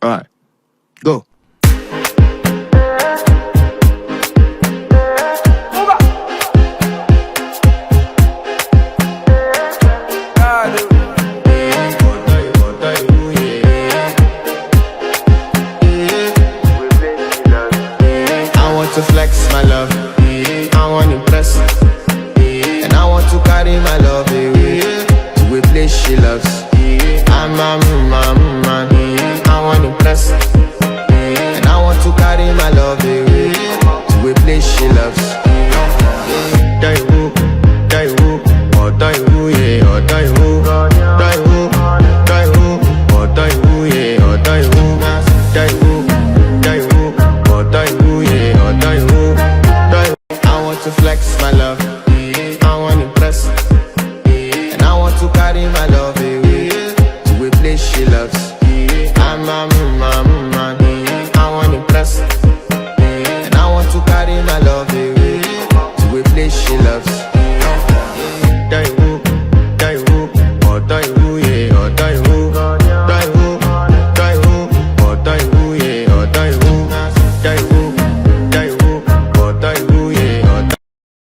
Alright, go. To flex my love, I want to impress, and I want to carry my love away to a place she loves. I'm a man, I want to impress, and I want to carry my love away to a place she loves. Die who, or die who, yeah, or die who, die who, die who, or die who, yeah, or die who, die who, or die who, yeah. I want to flex my love, I want to impress, and I want to carry my love away to a place she loves. I'm a man, I want to impress, and I want to carry my love away to a place she loves. Die who, or die who, yeah, or die who, die who, or die who, yeah, or die who, or die who, yeah.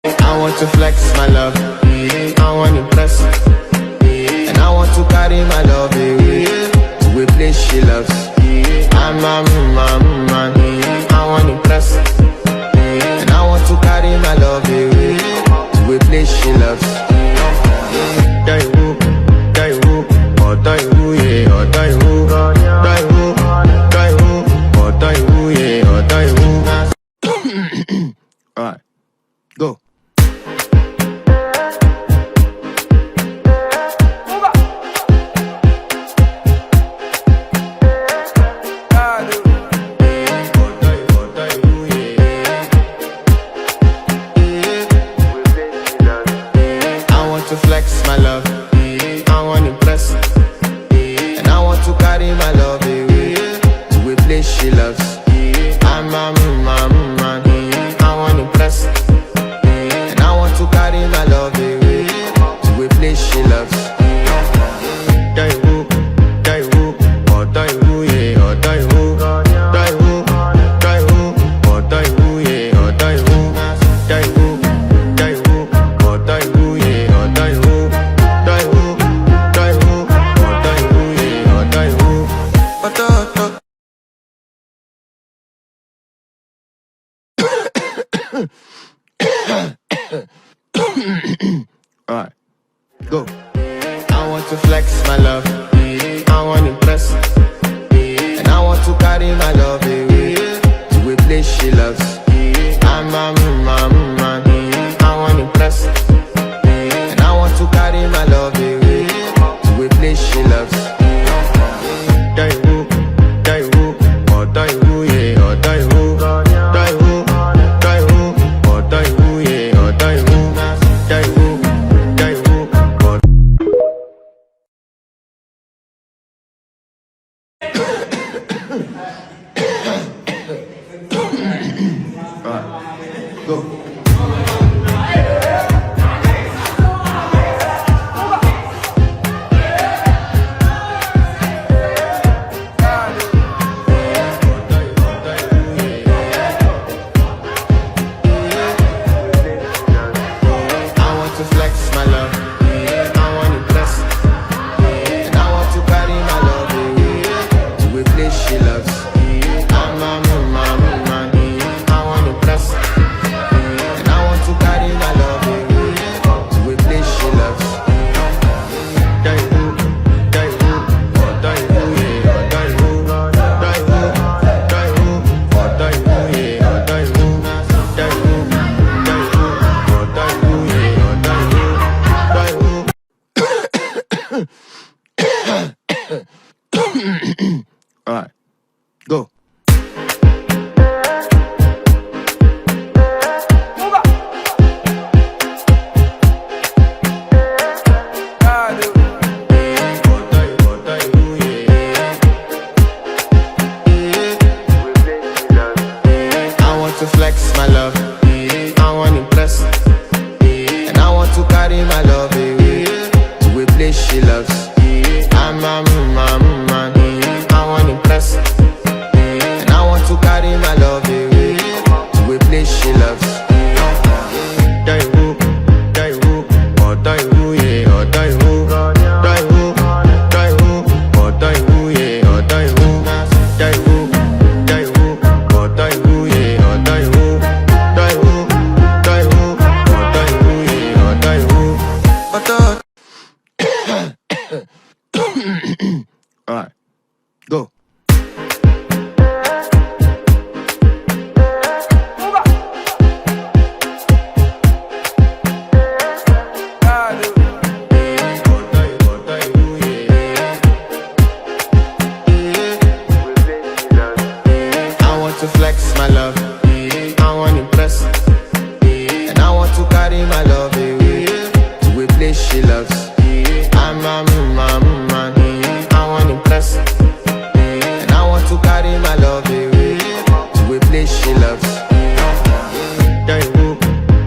I want to flex my love, I want to impress, and I want to carry my love away to a place she loves. I'm a man, I want to impress, and I want to carry my love away to a place she loves. Die who, or die who, yeah, or die who, or die who, yeah, or die who. Alright, go. To flex my love, I want to impress, and I want to carry my love away to a place she loves. I'm a man, I want to impress, and I want to carry my love away to a place she loves. Die who, or die who, yeah, or die who, or die who, yeah, or die who, or die who, yeah. Alright, go. I want to flex my love, I want to impress, and I want to carry my love away to a place she loves. I'm a man, I want to impress, and I want to carry my love away to a place she loves. Die who, or die who, yeah, or die who, or die who, yeah, or die who, or Alright, go. She loves. I'm a man, I want to impress, and I want to carry my love away to a place she loves. Die who, or die who, yeah, or die who, or die who, or die who, yeah, or die who, or die who, yeah, or die who. Alright, go. I want to flex my love, I want to impress, and I want to carry my love away to a place she loves. Alright, go. I want to flex my love, I want to impress, and I want to carry my love away to a place she loves. I'm a man, I want to impress, and I want to carry my love away to a place she loves. Daiwu,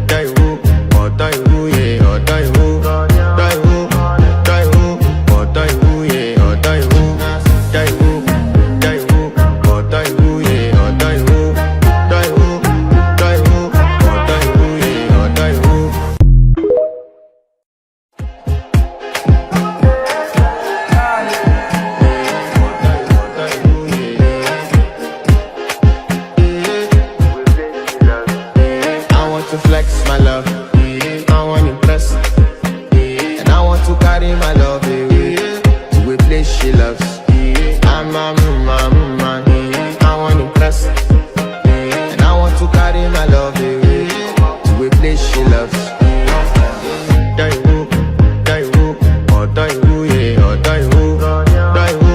Daiwu, oh Daiwu, yeah, oh Daiwu, Daiwu, Daiwu, oh Daiwu, yeah, oh Daiwu, Daiwu, Daiwu, oh Daiwu, yeah, oh Daiwu, Daiwu, Daiwu, oh Daiwu, yeah, oh Daiwu. I want to flex my love, I want to impress, and I want to carry my love away to a place she loves. I'm a man, I want to impress, and I want to carry my love away to a place she loves. Daiwu, Daiwu, oh Daiwu, yeah, oh Daiwu, Daiwu,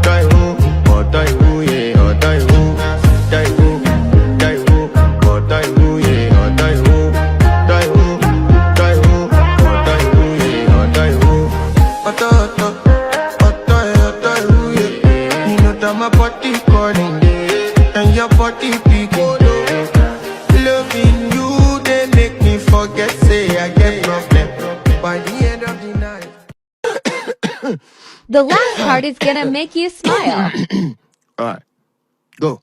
Daiwu, oh Daiwu, yeah, oh Daiwu, Daiwu, Daiwu, oh Daiwu, yeah, oh Daiwu, Daiwu, Daiwu, oh Daiwu, yeah, oh Daiwu. Otto, Otto, Otto, Otto, yeah. You know that my body calling, and your body picking. Loving you, they make me forget, say I get problem. By the end of the night. The last part is gonna make you smile. Alright, go.